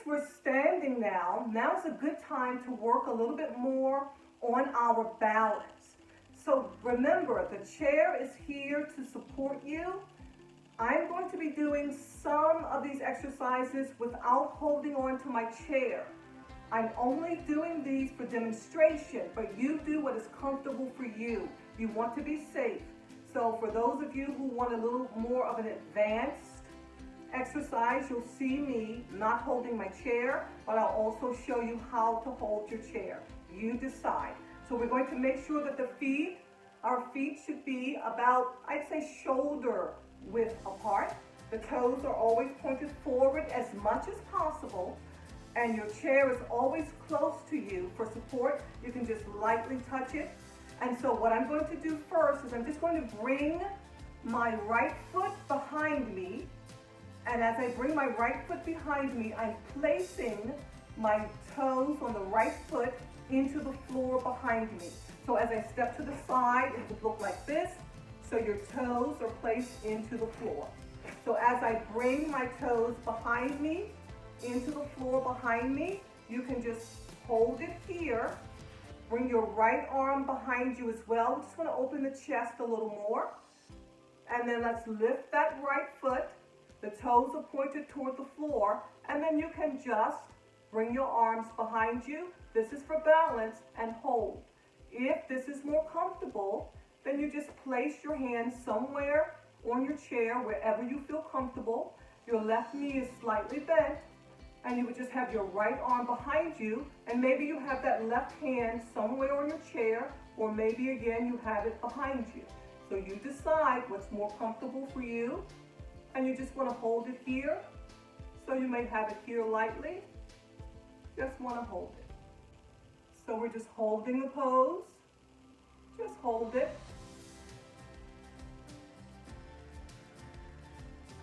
we're standing now, now's a good time to work a little bit more on our balance. So remember, the chair is here to support you. I'm going to be doing some of these exercises without holding on to my chair. I'm only doing these for demonstration, but you do what is comfortable for you. You want to be safe. So for those of you who want a little more of an advanced exercise, you'll see me not holding my chair, but I'll also show you how to hold your chair. You decide. So we're going to make sure that our feet should be about, I'd say, shoulder width apart. The toes are always pointed forward as much as possible, and your chair is always close to you for support. You can just lightly touch it. And so what I'm going to do first is I'm just going to bring my right foot behind me. And as I bring my right foot behind me, I'm placing my toes on the right foot into the floor behind me. So as I step to the side, it would look like this. So your toes are placed into the floor. So as I bring my toes behind me, into the floor behind me, you can just hold it here. Bring your right arm behind you as well. We just want to open the chest a little more. And then let's lift that right foot. The toes are pointed toward the floor. And then you can just bring your arms behind you. This is for balance, and hold. If this is more comfortable, then you just place your hands somewhere on your chair, wherever you feel comfortable. Your left knee is slightly bent, and you would just have your right arm behind you, and maybe you have that left hand somewhere on your chair, or maybe again you have it behind you. So you decide what's more comfortable for you, and you just want to hold it here. So you may have it here lightly. Just want to hold it. So we're just holding the pose. Just hold it.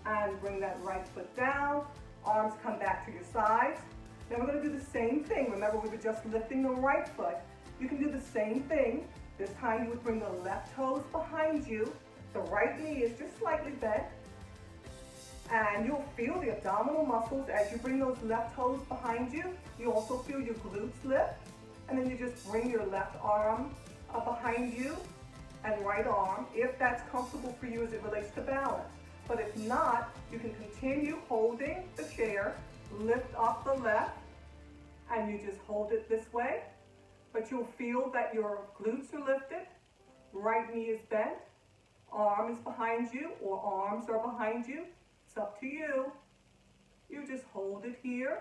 And bring that right foot down. Arms come back to your sides. Then we're going to do the same thing. Remember, we were just lifting the right foot. You can do the same thing. This time you would bring the left toes behind you. The right knee is just slightly bent. And you'll feel the abdominal muscles as you bring those left toes behind you. You also feel your glutes lift. And then you just bring your left arm behind you and right arm, if that's comfortable for you as it relates to balance. But if not, you can continue holding the chair, lift off the left, and you just hold it this way. But you'll feel that your glutes are lifted, right knee is bent, arm is behind you, or arms are behind you. It's up to you. You just hold it here.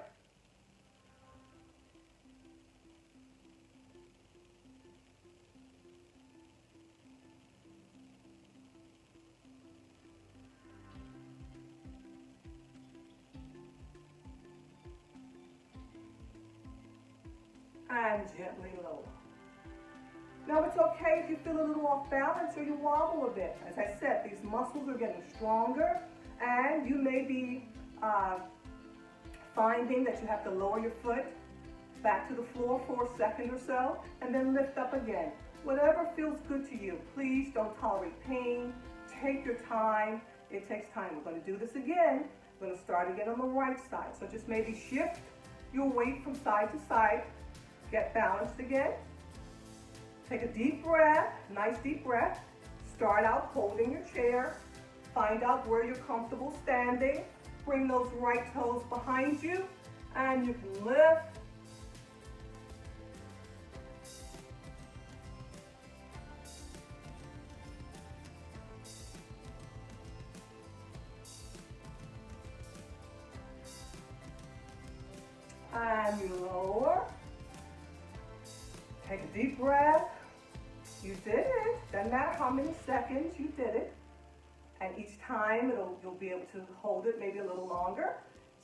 And gently lower. Now it's okay if you feel a little off balance or you wobble a bit. As I said, these muscles are getting stronger, and you may be finding that you have to lower your foot back to the floor for a second or so, and then lift up again. Whatever feels good to you. Please don't tolerate pain. Take your time. It takes time. We're going to do this again. We're going to start again on the right side. So just maybe shift your weight from side to side. Get balanced again. Take a deep breath, nice deep breath. Start out holding your chair. Find out where you're comfortable standing. Bring those right toes behind you, and you can lift. And you lower. Take a deep breath. You did it. Doesn't matter how many seconds you did it. And each time you'll be able to hold it maybe a little longer.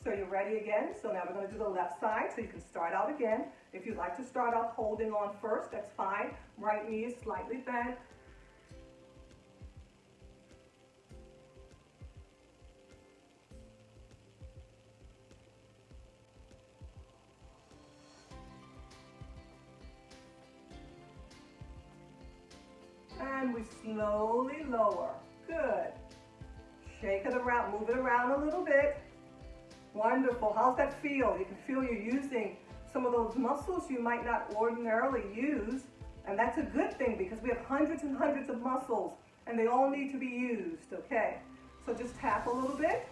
So you're ready again. So now we're going to do the left side. So you can start out again. If you'd like to start out holding on first, that's fine. Right knee is slightly bent. And we slowly lower. Good. Shake it around, move it around a little bit. Wonderful. How's that feel? You can feel you're using some of those muscles you might not ordinarily use. And that's a good thing because we have hundreds and hundreds of muscles and they all need to be used, okay? So just tap a little bit.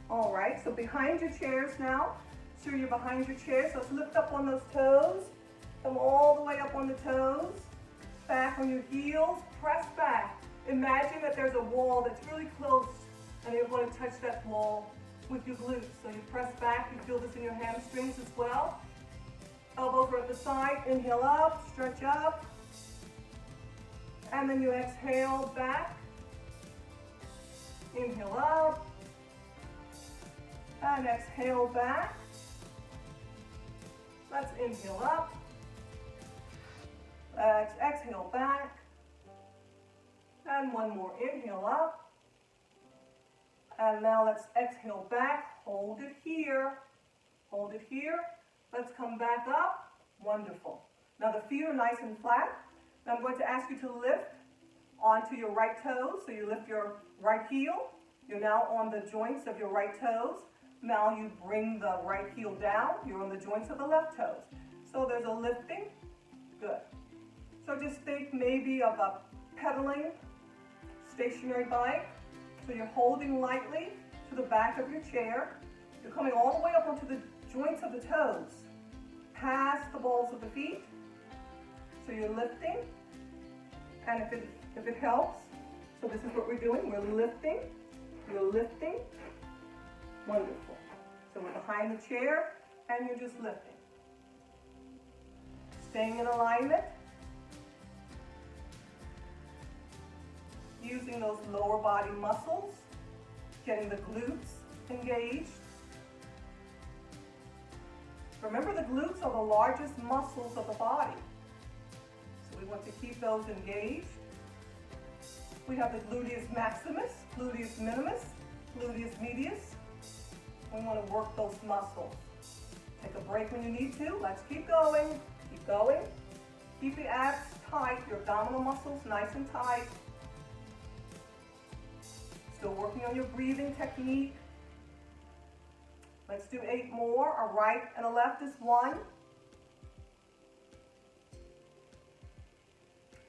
All right, so behind your chairs now. Sure you're behind your chairs. Let's lift up on those toes. Come all the way up on the toes. Back on your heels. Press back. Imagine that there's a wall that's really close and you're going to touch that wall with your glutes. So you press back. You feel this in your hamstrings as well. Elbows are at the side. Inhale up, stretch up. And then you exhale back. Inhale up. And exhale back. Let's inhale up. Let's exhale back. And one more. Inhale up. And now let's exhale back. Hold it here. Hold it here. Let's come back up. Wonderful. Now the feet are nice and flat. Now I'm going to ask you to lift onto your right toes. So you lift your right heel. You're now on the joints of your right toes. Now you bring the right heel down. You're on the joints of the left toes. So there's a lifting. Good. So just think maybe of a pedaling stationary bike. So you're holding lightly to the back of your chair. You're coming all the way up onto the joints of the toes, past the balls of the feet. So you're lifting, and if it helps, so this is what we're doing. We're lifting, you're lifting. Wonderful. So we're behind the chair, and you're just lifting. Staying in alignment. Using those lower body muscles, getting the glutes engaged. Remember, the glutes are the largest muscles of the body. So we want to keep those engaged. We have the gluteus maximus, gluteus minimus, gluteus medius. We want to work those muscles. Take a break when you need to. Let's keep going. Keep going. Keep the abs tight, your abdominal muscles nice and tight. Still working on your breathing technique. Let's do 8 more. A right and a left is 1.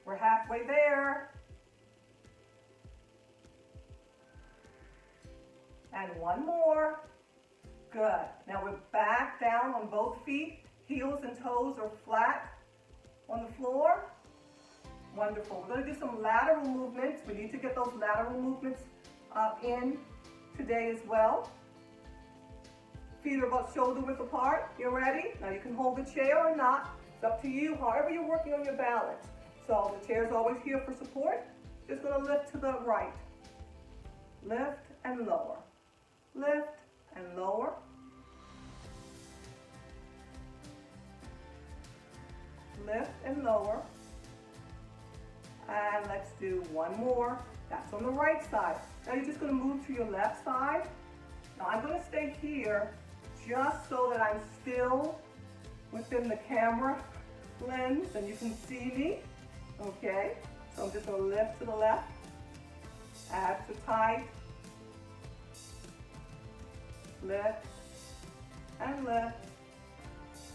We're halfway there. And 1 more. Good. Now we're back down on both feet. Heels and toes are flat on the floor. Wonderful. We're going to do some lateral movements. We need to get those lateral movements in today as well. Feet are about shoulder width apart. You ready? Now you can hold the chair or not. It's up to you, however you're working on your balance. So the chair is always here for support. Just going to lift to the right. Lift and lower. Lift and lower. Lift and lower. And let's do 1 more. That's on the right side. Now you're just going to move to your left side. Now I'm going to stay here just so that I'm still within the camera lens and you can see me. Okay, so I'm just going to lift to the left. Abs are tight. Lift and lift.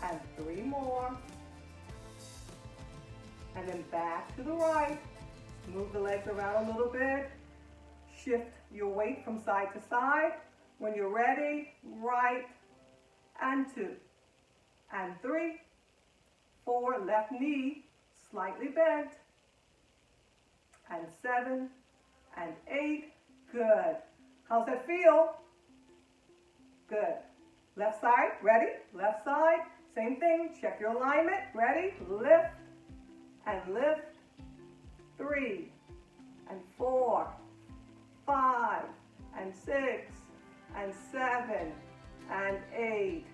And 3 more. And then back to the right. Move the legs around a little bit. Shift your weight from side to side. When you're ready, right and 2 and 3, 4, left knee slightly bent, and 7 and 8. Good. How's that feel? Good. Left side, ready? Left side, same thing. Check your alignment. Ready? Lift and lift. 3 and 4, 5 and 6 and 7 and 8.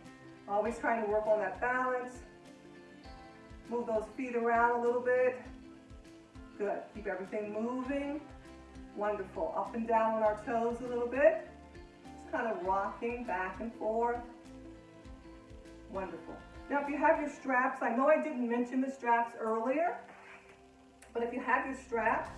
Always trying to work on that balance. Move those feet around a little bit. Good. Keep everything moving. Wonderful. Up and down on our toes a little bit. Just kind of rocking back and forth. Wonderful. Now if you have your straps, I know I didn't mention the straps earlier, but if you have your straps,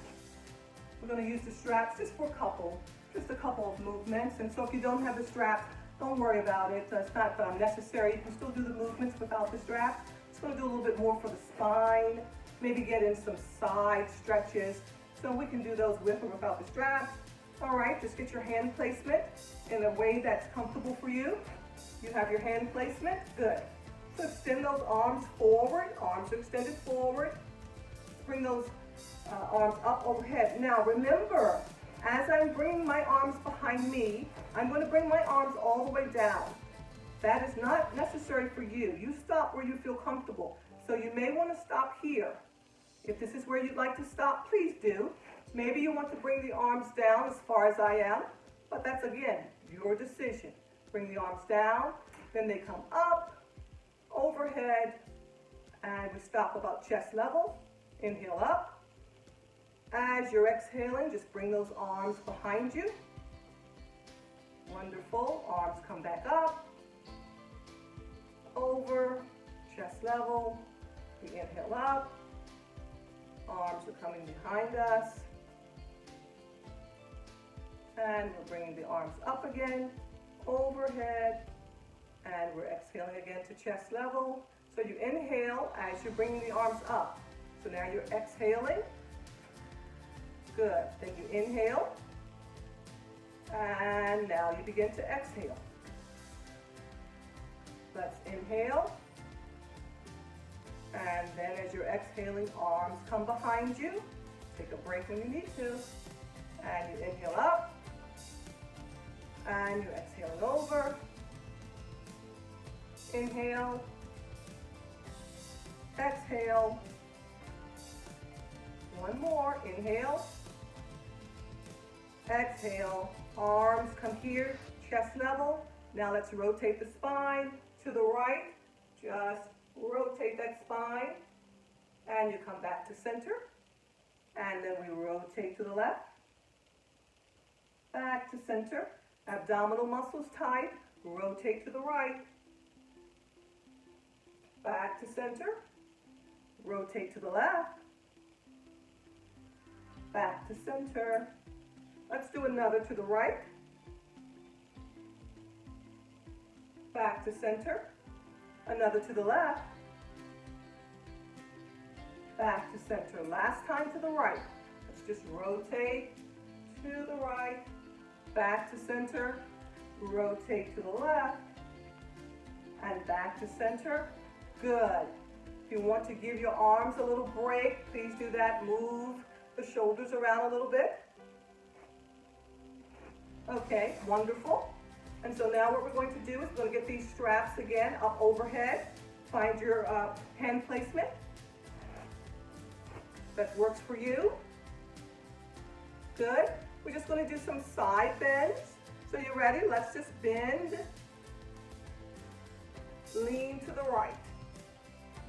we're going to use the straps just for a couple of movements. And so if you don't have the straps, Don't worry about it. It's not necessary. You can still do the movements without the straps. Just going to do a little bit more for the spine. Maybe get in some side stretches. So we can do those with or without the straps. All right, just get your hand placement in a way that's comfortable for you. You have your hand placement, good. So extend those arms forward, arms are extended forward. Bring those arms up overhead. Now remember, as I'm bringing my arms behind me, I'm going to bring my arms all the way down. That is not necessary for you. You stop where you feel comfortable. So you may want to stop here. If this is where you'd like to stop, please do. Maybe you want to bring the arms down as far as I am, but that's, again, your decision. Bring the arms down, then they come up, overhead, and we stop about chest level. Inhale up. As you're exhaling, just bring those arms behind you. Wonderful. Arms come back up, over, chest level. We inhale up. Arms are coming behind us. And we're bringing the arms up again, overhead, and we're exhaling again to chest level. So you inhale as you're bringing the arms up. So now you're exhaling. Good. Then you inhale, and now you begin to exhale. Let's inhale, and then as you're exhaling, arms come behind you. Take a break when you need to, and you inhale up, and you're exhaling over. Inhale, exhale. One more, inhale, exhale. Arms come here, chest level. Now let's rotate the spine to the right. Just rotate that spine, and you come back to center. And then we rotate to the left, back to center. Abdominal muscles tight, rotate to the right, back to center, rotate to the left, back to center. Let's do another to the right, back to center, another to the left, back to center. Last time to the right. Let's just rotate to the right, back to center, rotate to the left, and back to center. Good. If you want to give your arms a little break, please do that. Move the shoulders around a little bit. Okay, wonderful. And so now what we're going to do is we're going to get these straps again up overhead. Find your hand placement that works for you. Good. We're just going to do some side bends. So you ready? Let's just bend. Lean to the right.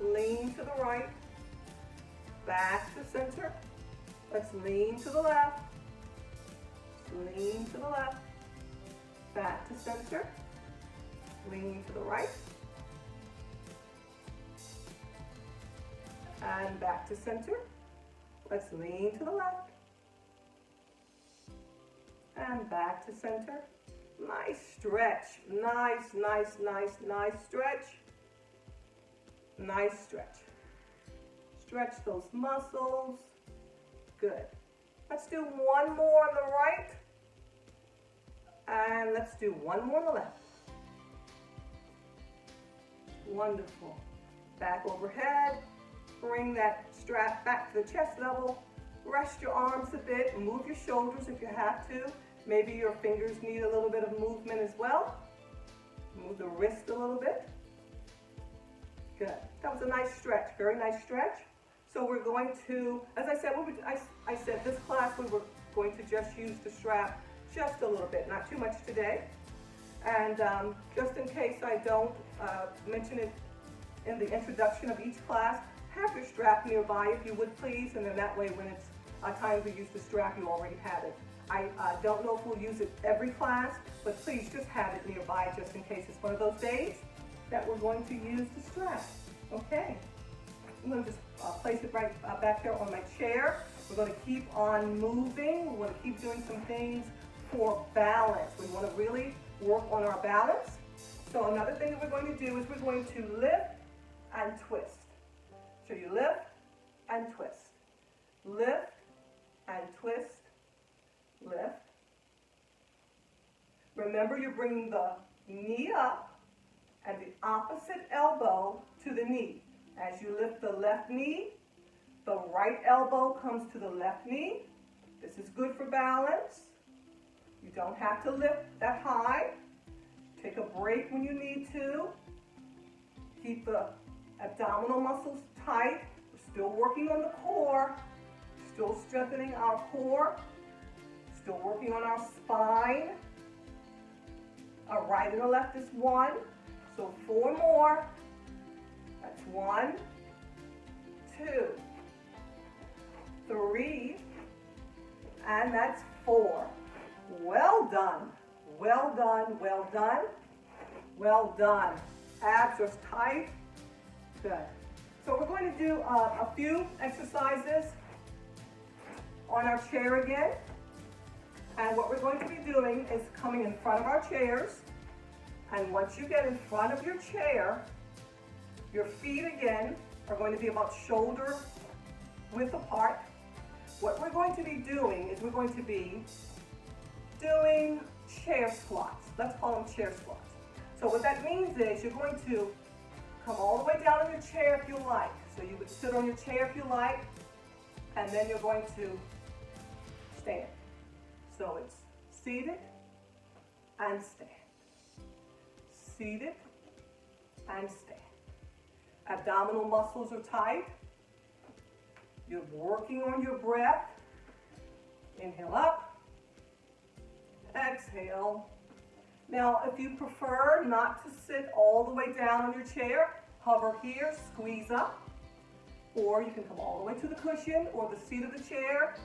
Lean to the right. Back to center. Let's lean to the left. Lean to the left. Back to center. Lean to the right. And back to center. Let's lean to the left. And back to center. Nice stretch. Nice, nice, nice, nice stretch. Nice stretch. Stretch those muscles. Good. Let's do one more on the right. And let's do one more on the left. Wonderful. Back overhead. Bring that strap back to the chest level. Rest your arms a bit. Move your shoulders if you have to. Maybe your fingers need a little bit of movement as well. Move the wrist a little bit. Good. That was a nice stretch. Very nice stretch. So we're going to, as I said, I said this class we were going to just use the strap just a little bit, not too much today. And just in case I don't mention it in the introduction of each class, have your strap nearby if you would please, and then that way when it's time to use the strap, you already have it. I don't know if we'll use it every class, but please just have it nearby just in case it's one of those days that we're going to use the strap. Okay. I'm going to just place it right back there on my chair. We're going to keep on moving. We're going to keep doing some things for balance. We want to really work on our balance. So another thing that we're going to do is we're going to lift and twist. So you lift and twist. Lift and twist. Lift. Remember, you're bringing the knee up and the opposite elbow to the knee. As you lift the left knee, the right elbow comes to the left knee. This is good for balance. You don't have to lift that high. Take a break when you need to. Keep the abdominal muscles tight. We're still working on the core. Still strengthening our core. Still working on our spine. Our right and the left is 1. So 4 more. That's 1, 2, 3, and that's 4. Well done. Well done, well done, well done. Abs are tight. Good. So we're going to do a few exercises on our chair again. And what we're going to be doing is coming in front of our chairs. And once you get in front of your chair, your feet again are going to be about shoulder width apart. What we're going to be doing is we're going to be doing chair squats. Let's call them chair squats. So what that means is you're going to come all the way down on your chair if you like. So you would sit on your chair if you like, and then you're going to stand. So it's seated and stand. Seated and stand. Abdominal muscles are tight. You're working on your breath. Inhale up. Exhale. Now, if you prefer not to sit all the way down on your chair, hover here, squeeze up. Or you can come all the way to the cushion or the seat of the chair.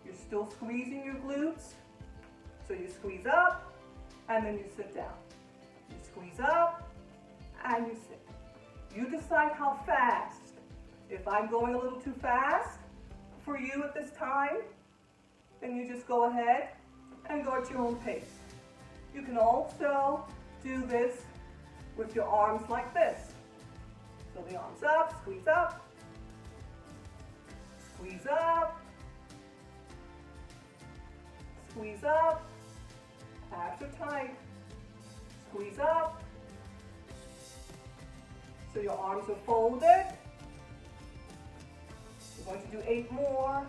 You're still squeezing your glutes. So you squeeze up and then you sit down. You squeeze up and you sit. You decide how fast. If I'm going a little too fast for you at this time, then you just go ahead and go at your own pace. You can also do this with your arms like this. So the arms up, squeeze up, squeeze up, squeeze up, abs are tight, squeeze up. So your arms are folded. We're going to do 8 more.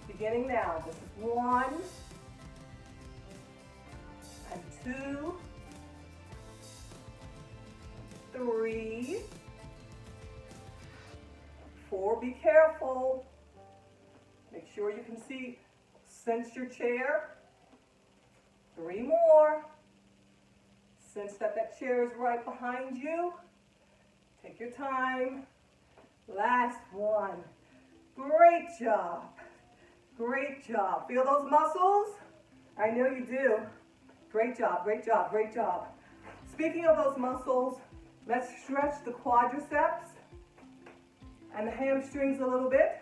Beginning now. This is 1 and 2, 3, 4. Be careful. Make sure you can sense your chair. 3 more. Sense that chair is right behind you. Take your time. Last one. Great job. Great job. Feel those muscles? I know you do. Great job, great job, great job. Speaking of those muscles, let's stretch the quadriceps and the hamstrings a little bit.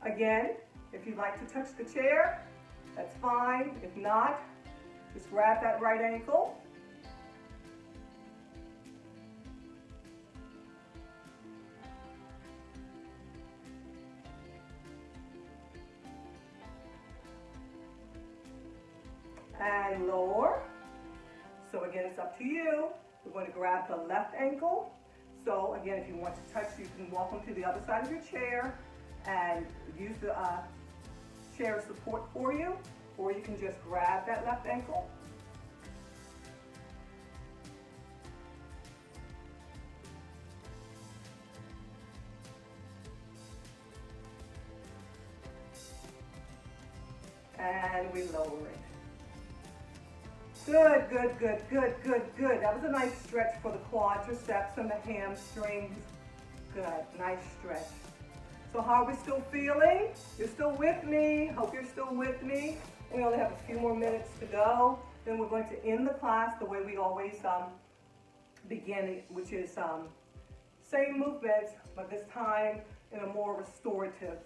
Again, if you'd like to touch the chair, that's fine. If not, just grab that right ankle. And lower. So again, it's up to you. We're going to grab the left ankle. So again, if you want to touch, you can walk onto the other side of your chair and use the chair support for you, or you can just grab that left ankle. And we lower it. Good, good, good, good, good, good. That was a nice stretch for the quadriceps and the hamstrings. Good, nice stretch. So how are we still feeling? You're still with me. Hope you're still with me. We only have a few more minutes to go. Then we're going to end the class the way we always begin, which is same movements, but this time in a more restorative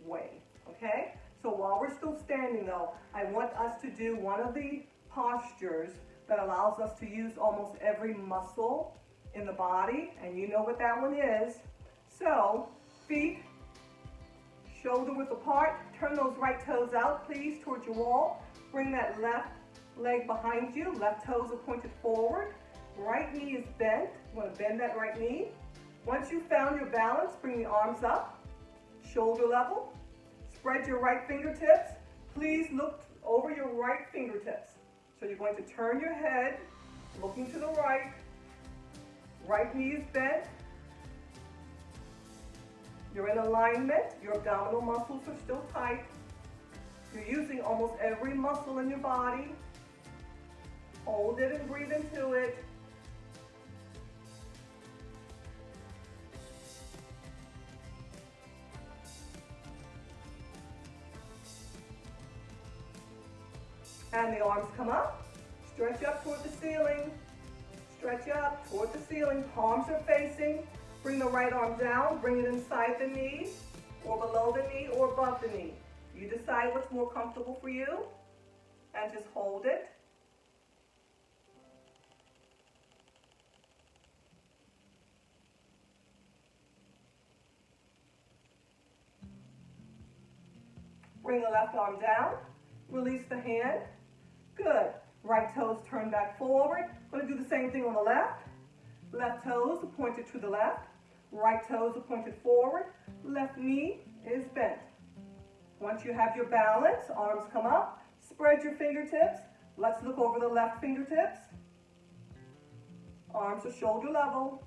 way. Okay? So while we're still standing though, I want us to do one of the postures that allows us to use almost every muscle in the body, and you know what that one is. So, feet shoulder width apart, turn those right toes out, please, towards your wall. Bring that left leg behind you, left toes are pointed forward. Right knee is bent. You want to bend that right knee. Once you've found your balance, bring the arms up, shoulder level. Spread your right fingertips. Please look over your right fingertips. So you're going to turn your head, looking to the right. Right knee is bent. You're in alignment. Your abdominal muscles are still tight. You're using almost every muscle in your body. Hold it and breathe into it. And the arms come up. Stretch up toward the ceiling. Stretch up toward the ceiling. Palms are facing. Bring the right arm down. Bring it inside the knee, or below the knee, or above the knee. You decide what's more comfortable for you, and just hold it. Bring the left arm down. Release the hand. Good. Right toes turn back forward. I'm going to do the same thing on the left. Left toes are pointed to the left. Right toes are pointed forward. Left knee is bent. Once you have your balance, arms come up. Spread your fingertips. Let's look over the left fingertips. Arms are shoulder level.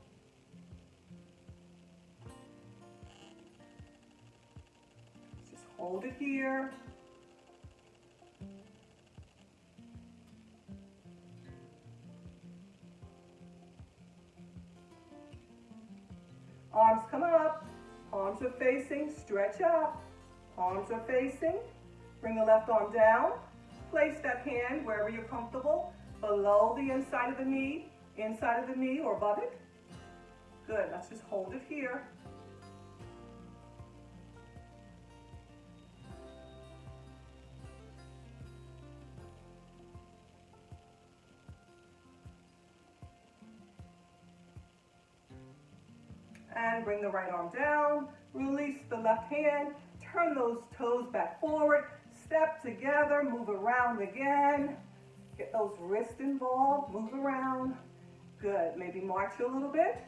Just hold it here. Arms come up, palms are facing, stretch up, palms are facing. Bring the left arm down. Place that hand wherever you're comfortable, below the inside of the knee or above it. Good, let's just hold it here. And bring the right arm down, release the left hand, turn those toes back forward, step together, move around again, get those wrists involved, move around. Good, maybe march a little bit,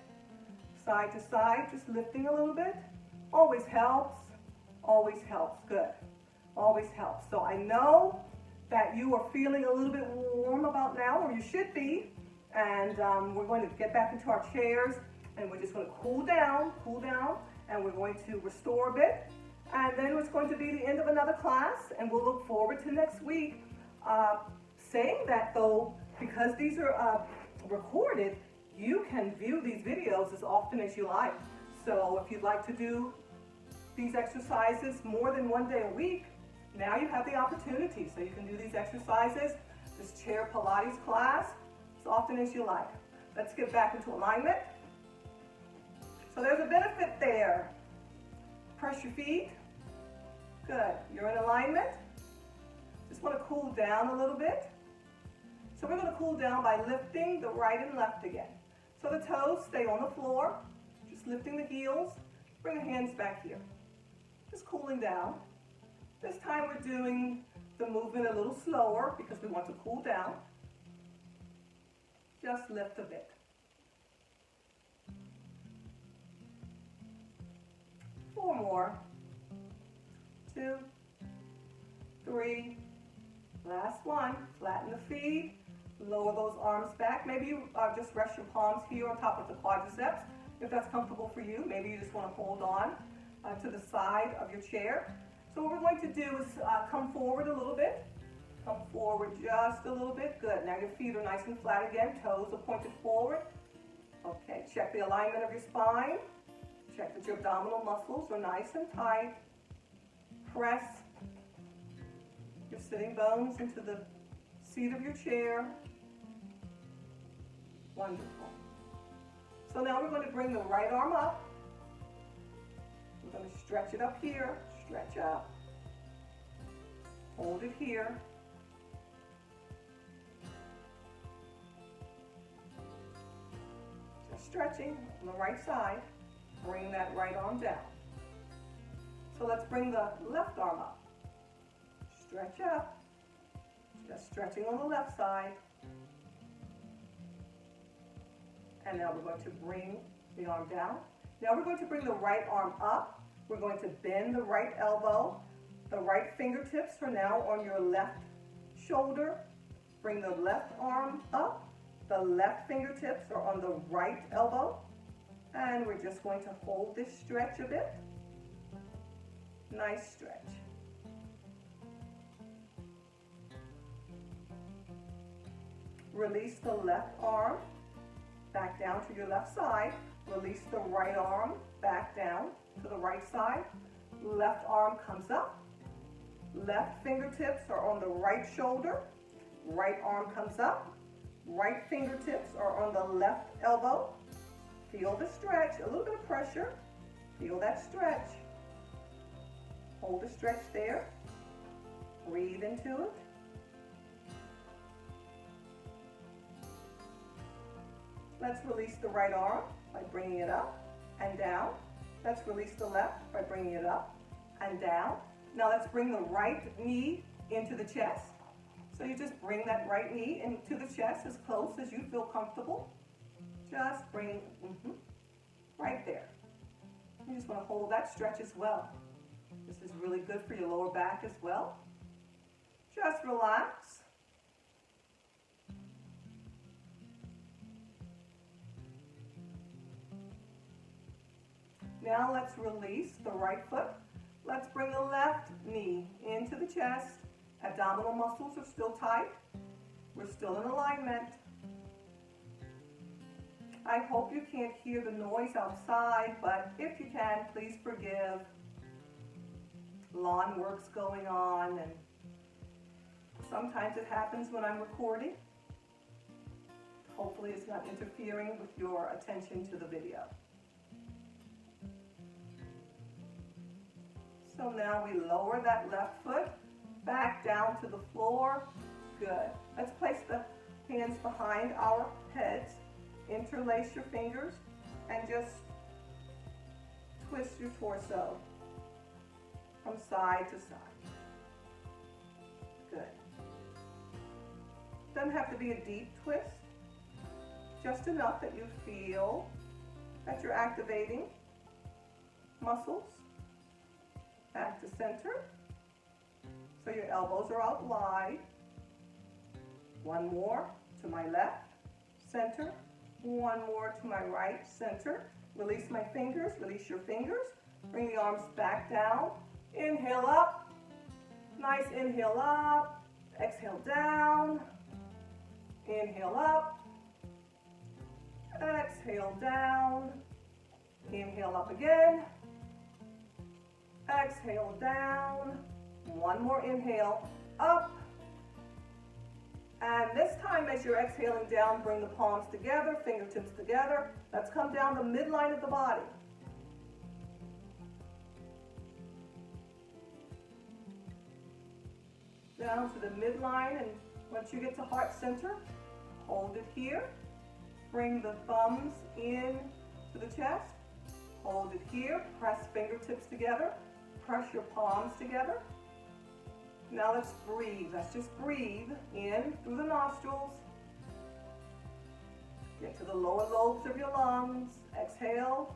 side to side, just lifting a little bit. Always helps, good, always helps. So I know that you are feeling a little bit warm about now, or you should be, and we're going to get back into our chairs. And we're just going to cool down, and we're going to restore a bit. And then it's going to be the end of another class, and we'll look forward to next week. Saying that though, because these are recorded, you can view these videos as often as you like. So if you'd like to do these exercises more than one day a week, now you have the opportunity. So you can do these exercises, this chair Pilates class, as often as you like. Let's get back into alignment. So there's a benefit there. Press your feet. Good. You're in alignment. Just want to cool down a little bit. So we're going to cool down by lifting the right and left again. So the toes stay on the floor. Just lifting the heels. Bring the hands back here. Just cooling down. This time we're doing the movement a little slower because we want to cool down. Just lift a bit. 4 more. 2, 3. Last one. Flatten the feet. Lower those arms back. Maybe you just rest your palms here on top of the quadriceps, if that's comfortable for you. Maybe you just want to hold on to the side of your chair. So what we're going to do is come forward a little bit. Come forward just a little bit. Good. Now your feet are nice and flat again. Toes are pointed forward. Okay. Check the alignment of your spine. Check that your abdominal muscles are nice and tight. Press your sitting bones into the seat of your chair. Wonderful. So now we're going to bring the right arm up. We're going to stretch it up here. Stretch up. Hold it here. Just stretching on the right side. Bring that right arm down. So let's bring the left arm up. Stretch up. Just stretching on the left side. And now we're going to bring the arm down. Now we're going to bring the right arm up. We're going to bend the right elbow. The right fingertips are now on your left shoulder. Bring the left arm up. The left fingertips are on the right elbow. And we're just going to hold this stretch a bit. Nice stretch. Release the left arm back down to your left side. Release the right arm back down to the right side. Left arm comes up. Left fingertips are on the right shoulder. Right arm comes up. Right fingertips are on the left elbow. Feel the stretch, a little bit of pressure. Feel that stretch. Hold the stretch there. Breathe into it. Let's release the right arm by bringing it up and down. Let's release the left by bringing it up and down. Now let's bring the right knee into the chest. So you just bring that right knee into the chest as close as you feel comfortable. Just bring right there. You just want to hold that stretch as well. This is really good for your lower back as well. Just relax. Now let's release the right foot. Let's bring the left knee into the chest. Abdominal muscles are still tight. We're still in alignment. I hope you can't hear the noise outside, but if you can, please forgive. Lawn work's going on, and sometimes it happens when I'm recording. Hopefully it's not interfering with your attention to the video. So now we lower that left foot back down to the floor. Good. Let's place the hands behind our heads. Interlace your fingers and just twist your torso from side to side. Good. Doesn't have to be a deep twist. Just enough that you feel that you're activating muscles. Back to center. So your elbows are out wide. One more to my left, center. One more to my right, center. Release my fingers, release your fingers. Bring the arms back down. Inhale up. Nice inhale up. Exhale down. Inhale up. Exhale down. Inhale up again. Exhale down. One more inhale up. And this time as you're exhaling down, bring the palms together, fingertips together. Let's come down the midline of the body. Down to the midline, and once you get to heart center, hold it here. Bring the thumbs in to the chest. Hold it here. Press fingertips together. Press your palms together. Now let's breathe. Let's just breathe in through the nostrils. Get to the lower lobes of your lungs. Exhale.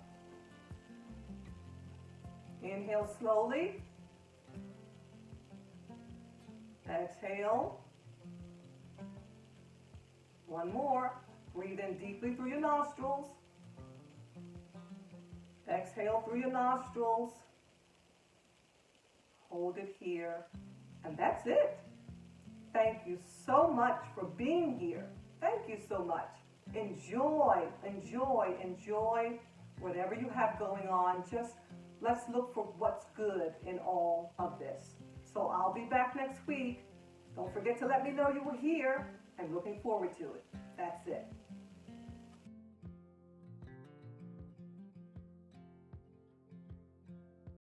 Inhale slowly. Exhale. One more. Breathe in deeply through your nostrils. Exhale through your nostrils. Hold it here. And that's it. Thank you so much for being here. Thank you so much. Enjoy, enjoy, enjoy whatever you have going on. Just let's look for what's good in all of this. So I'll be back next week. Don't forget to let me know you were here. I'm looking forward to it. That's it.